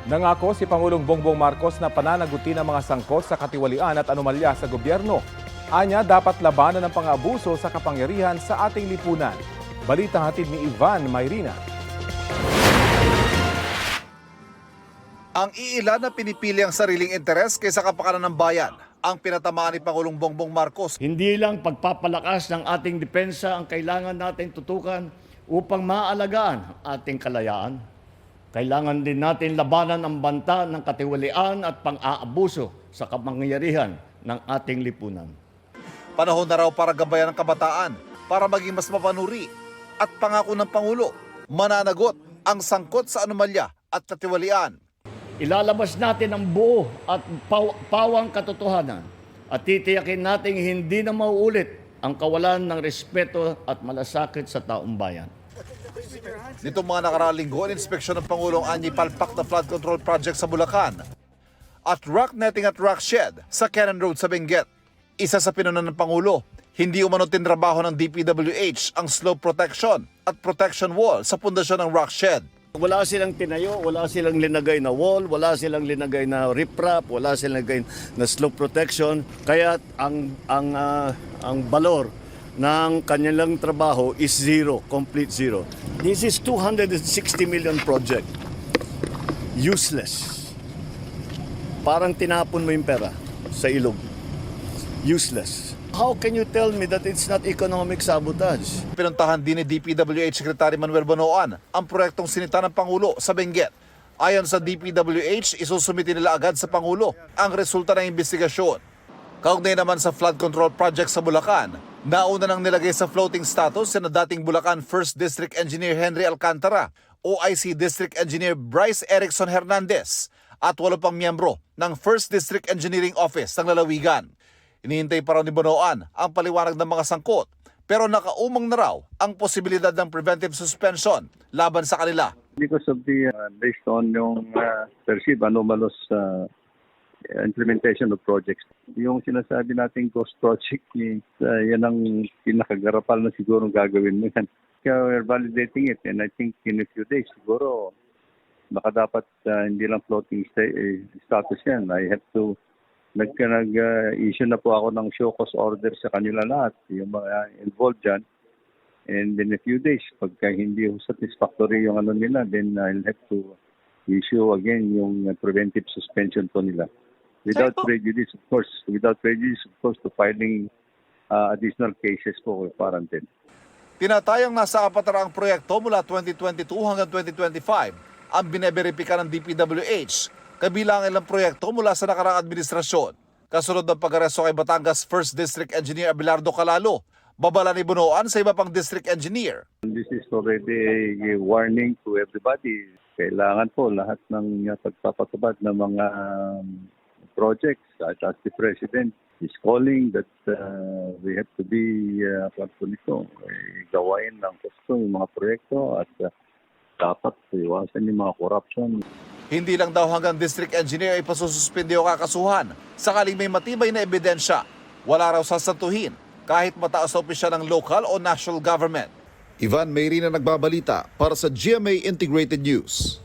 Nangako si Pangulong Bongbong Marcos na pananagutin ang mga sangkot sa katiwalian at anomalya sa gobyerno. Anya, dapat labanan ang pang-abuso sa kapangyarihan sa ating lipunan. Balita hatid ni Ivan Mayrina. Ang iilan na pinipili ang sariling interes kaysa kapakanan ng bayan ang pinatamaan ni Pangulong Bongbong Marcos. Hindi lang pagpapalakas ng ating depensa ang kailangan nating tutukan upang maalagaan ang ating kalayaan. Kailangan din natin labanan ang banta ng katiwalian at pang-aabuso sa kapangyarihan ng ating lipunan. Panahon na raw para gabayan ng kabataan para maging mas mapanuri at pangako ng Pangulo, mananagot ang sangkot sa anomalya at katiwalian. Ilalabas natin ang buo at pawang katotohanan at titiyakin natin hindi na mauulit ang kawalan ng respeto at malasakit sa taong bayan. Nitong mga nakaraang linggo, inspeksyon ng Pangulong Anyi palpak na flood control project sa Bulacan at rock netting at rock shed sa Cannon Road sa Benguet. Isa sa pinunan ng Pangulo, hindi umano tinrabaho ng DPWH ang slope protection at protection wall sa pundasyon ng rock shed. Wala silang tinayo, wala silang linagay na wall, wala silang linagay na riprap, wala silang linagay na slope protection. Kaya ang balor ng kanilang trabaho is zero, complete zero. This is 260 million project. Useless. Parang tinapon mo yung pera sa ilog. Useless. How can you tell me that it's not economic sabotage? Pinuntahan din ni DPWH Secretary Manuel Bonoan ang proyektong sinita ng Pangulo sa Benguet. Ayon sa DPWH, isusumiti nila agad sa Pangulo ang resulta ng investigasyon. Kaugnay naman sa flood control project sa Bulacan, nauna nang nilagay sa floating status na dating Bulacan 1st District Engineer Henry Alcantara, OIC District Engineer Bryce Erickson Hernandez at 8 pang miyembro ng 1st District Engineering Office ng Lalawigan. Inihintay pa raw ni Bonoan ang paliwanag ng mga sangkot, pero nakaumang na raw ang posibilidad ng preventive suspension laban sa kanila. Because of the, based on yung perceived anomalous implementation of projects. Yung sinasabi nating ghost project, yan ang pinakagarapal na siguro gagawin mo yan. Kaya we're validating it and I think in a few days siguro baka dapat hindi lang floating status yan. I have to nag-issue na po ako ng show cause order sa kanila lahat, yung mga involved dyan. And in a few days, pagka hindi satisfactory yung ano nila, then I'll have to issue again yung preventive suspension po nila. Without prejudice, of course, to filing additional cases po with quarantine. Tinatayang nasa 4 proyekto mula 2022 hanggang 2025 ang bineberipika ng DPWH. Kabilang ilang proyekto mula sa nakaraang administrasyon. Kasunod ng pag-aresto kay Batangas 1st District Engineer Abelardo Calalo, babala ni Bonoan sa iba pang district engineer. This is already a warning to everybody. Kailangan po lahat ng pagpapatupad ng mga projects as the President is calling that we have to be gawain ng gusto yung mga proyekto at dapat iwasan yung mga corruption. Hindi lang daw hanggang district engineer ay pasususpindi o kakasuhan. Sakaling may matibay na ebidensya, wala raw sasantuhin kahit mataas na opisyal ng local o national government. Ivan Mayrina nagbabalita para sa GMA Integrated News.